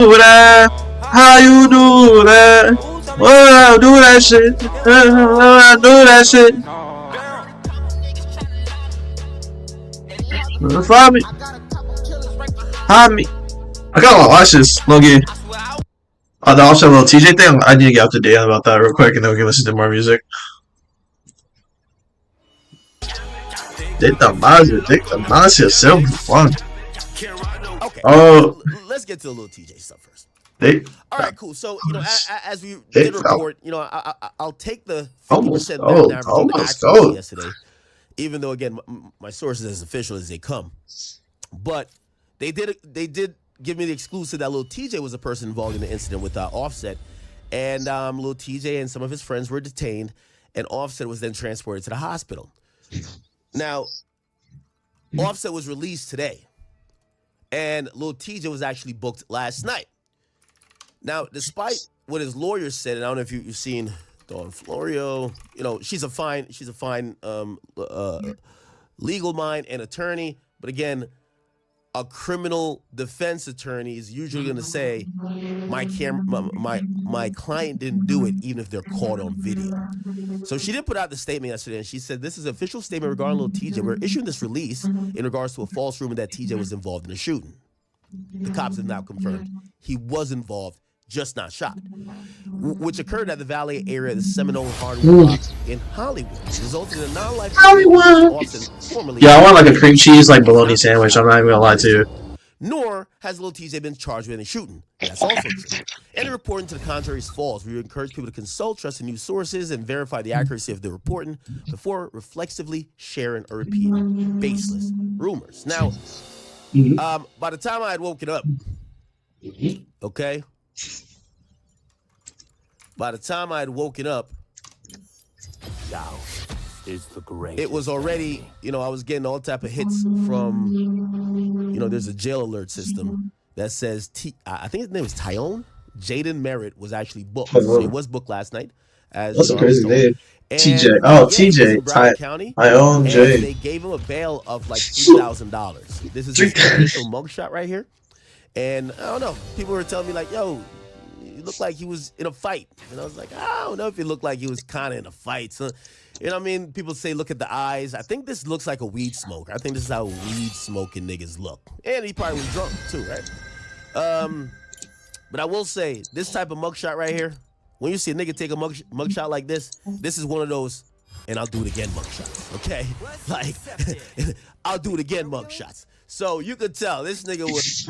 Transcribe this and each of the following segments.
do that? How you do that? Well, I do that shit. I do that shit. Find me. Hide me. I gotta watch this, Logie. The also little TJ thing. I need to get up to date about that real quick, and then we can listen to more music. Take the mouse yourself. Fun. Okay. Oh, Let's get to the little TJ stuff first. they. All right, cool. So, as we did report, I'll take the 50% down average on the accuracy yesterday, even though, again, my sources as official as they come. But they did give me the exclusive that Lil TJ was a person involved in the incident with Offset. And Lil TJ and some of his friends were detained, and Offset was then transported to the hospital. Now, Offset was released today, and Lil TJ was actually booked last night. Now, despite what his lawyer said, and I don't know if you've seen Dawn Florio, she's a fine legal mind and attorney, but again, a criminal defense attorney is usually going to say, my client didn't do it, even if they're caught on video. So she did put out the statement yesterday, and she said, this is an official statement regarding Lil TJ. We're issuing this release in regards to a false rumor that TJ was involved in a shooting. The cops have now confirmed he was involved, just not shot, which occurred at the Valley area of the Seminole Hardwood Rock in Hollywood, resulting in a non-life Hollywood. Yeah, I want like a cream cheese like bologna sandwich. I'm not even gonna lie to you. Nor has Lil TJ been charged with any shooting. That's also true. Any reporting to the contrary is false. We encourage people to consult trusted news sources and verify the accuracy of the reporting before reflexively sharing or repeating baseless rumors. Now, by the time I had woken up, okay? By the time I had woken up, it was already, I was getting all type of hits from, there's a jail alert system that says, I think his name was Tyone. Jaden Merritt was actually booked. So he was booked last night. That's a crazy name. TJ. TJ. County. I own Jay. They gave him a bail of like $3,000. This is his official mugshot right here. And I don't know. People were telling me like, yo, he looked like he was in a fight. And I was like, I don't know if he looked like he was kind of in a fight. So, what I mean? People say, look at the eyes. I think this looks like a weed smoker. I think this is how weed smoking niggas look. And he probably was drunk too, right? But I will say, this type of mugshot right here, when you see a nigga take a mugshot like this is one of those, and I'll do it again mugshots, okay? Like, I'll do it again mugshots. So you could tell this nigga was.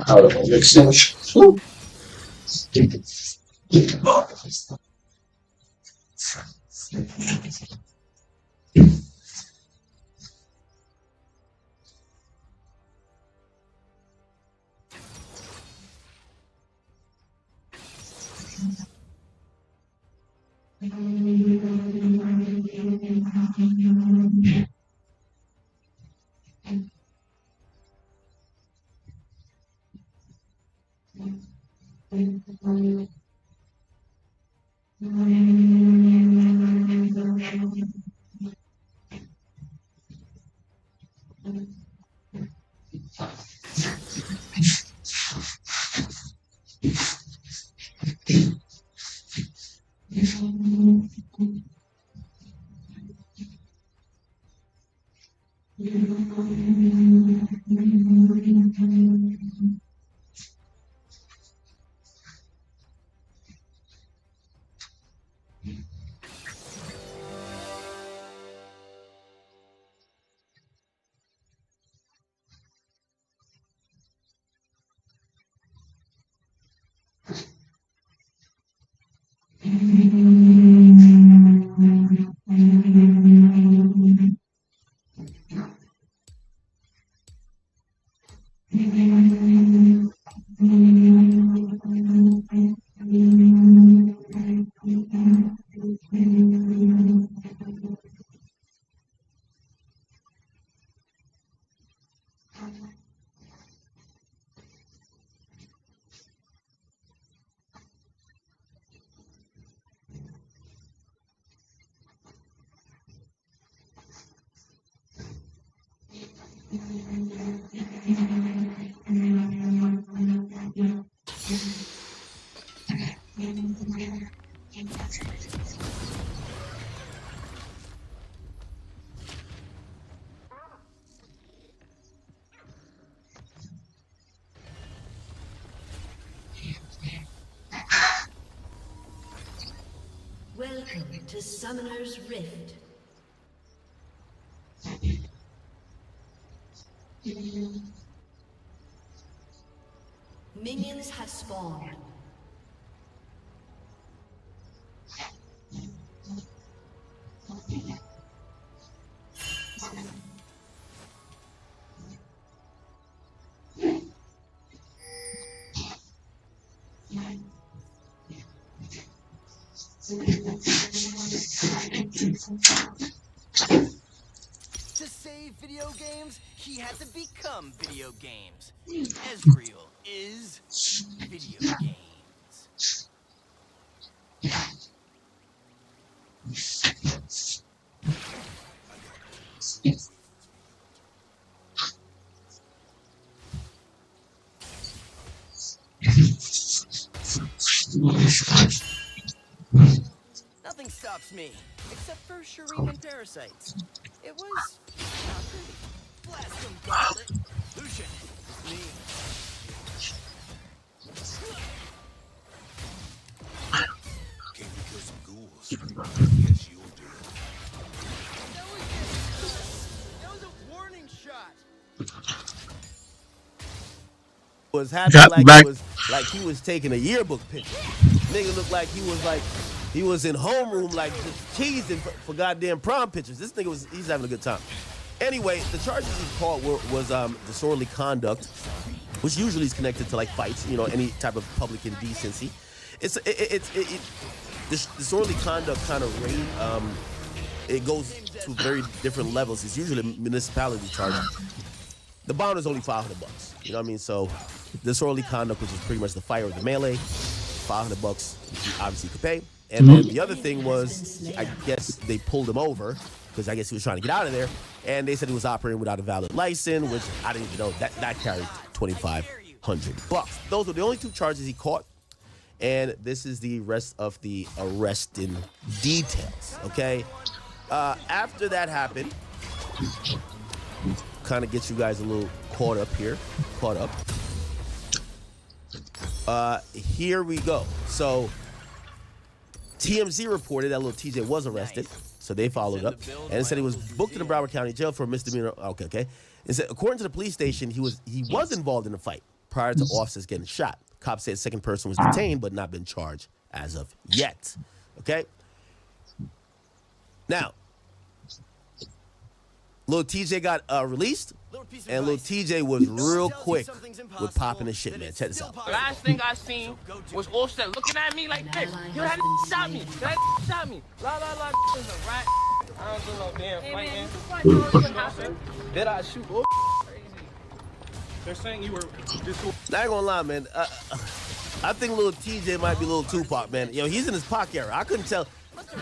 Welcome to Summoner's Rift. Minions have spawned. To save video games, he had to become video games. Ezreal is video games. Nothing stops me, except for Shireen and parasites. It was not pretty. Blast him, Gauntlet. Lucian, it's me. Came to kill some ghouls. Yes, you'll do. That was a warning shot. Was happy like he was taking a yearbook picture. Nigga looked like he was in homeroom like just cheesing for goddamn prom pictures. This nigga he's having a good time. Anyway, the charges he caught was disorderly conduct, which usually is connected to like fights, you know, any type of public indecency. This disorderly conduct kind of rate. It goes to very different levels. It's usually a municipality charge. The bond is only $500. You know what I mean? So disorderly conduct, which is pretty much the fire of the melee, $500, which you obviously could pay. And then the other thing was, I guess they pulled him over because I guess he was trying to get out of there, and they said he was operating without a valid license, which I didn't even know that carried $2,500. Those were the only two charges he caught, and this is the rest of the arresting details. Okay, after that happened, kind of gets you guys a little caught up. Here we go. So TMZ reported that little TJ was arrested, so they followed up and said he was booked in the Broward County Jail for a misdemeanor. Okay. And said according to the police station, he was involved in a fight prior to officers getting shot. Cops said second person was detained but not been charged as of yet. Okay. Now, little TJ got released, and little TJ was real quick with popping his shit, man. Check this out. The last thing I seen was Offset looking at me like this. Yo, that shot me. That shot me. La la la. Is a rat. I don't do no damn fighting. Did I shoot? Crazy. They're saying you were just. Not gonna lie, man. I think little TJ might be a little Tupac, man. Yo, he's in his Pac era. I couldn't tell.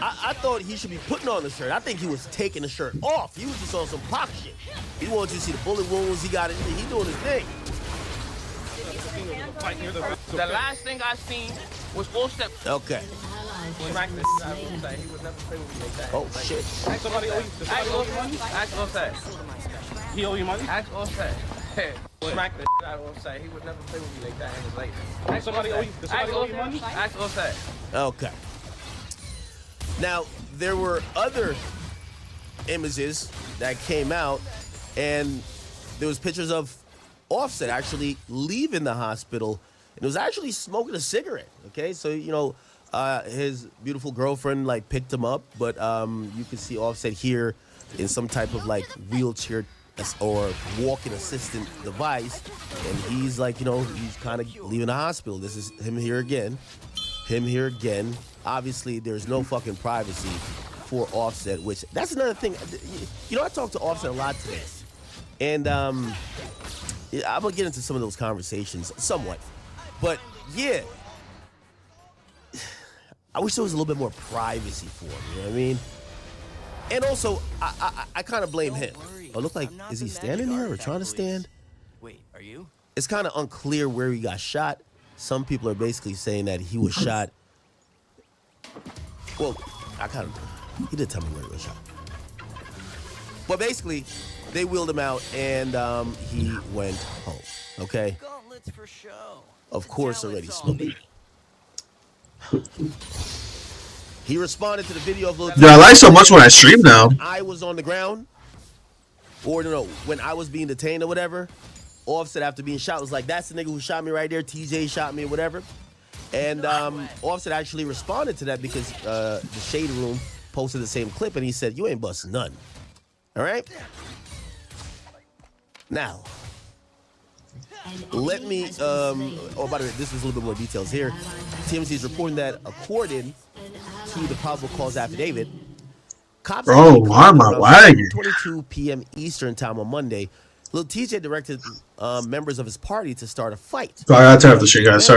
I thought he should be putting on the shirt. I think he was taking the shirt off. He was just on some Pac shit. He wanted you to see the bullet wounds he got. He doing his thing. The last thing I seen was Offset. Okay. Smack this. He would never play with me like that. Oh shit. Ask somebody owe you. Ask Offset. Ask Offset. He owe you money? Ask Offset. Smack the shit out of Offset. He would never play with me like that in his life. Ask somebody owe you. Does somebody owe you money? Ask Offset. Okay. Now, there were other images that came out, and there was pictures of Offset actually leaving the hospital, and it was actually smoking a cigarette, okay? So, you know, his beautiful girlfriend, like, picked him up, but you can see Offset here in some type of, like, wheelchair or walking assistant device, and he's, like, you know, he's kind of leaving the hospital. This is him here again. Obviously, there's no fucking privacy for Offset, which that's another thing. You know, I talked to Offset a lot today, and I'm gonna get into some of those conversations somewhat, but yeah, I wish there was a little bit more privacy for him. You know what I mean? And also, I kind of blame him. Oh, look like is he standing here or trying to stand? Wait, are you? It's kind of unclear where he got shot. Some people are basically saying that he was shot Well, he did tell me where he was shot. But basically, they wheeled him out, and he went home. Okay? Gauntlets for show. Of course, already smoking. He responded to the video of Lil Dude, I like so much when I stream now. I was on the ground, or no, when I was being detained or whatever. Offset, after being shot, was like, "That's the nigga who shot me right there. TJ shot me or whatever." And Offset actually responded to that because the Shade Room posted the same clip, and he said, "You ain't busting none." All right. Now, let me. Oh, by the way, this is a little bit more details here. TMZ is reporting that according to the probable cause affidavit, cops. Bro, why am I lagging? 22 p.m. Eastern time on Monday, Lil TJ directed members of his party to start a fight. I gotta turn off the stream, guys. Sorry.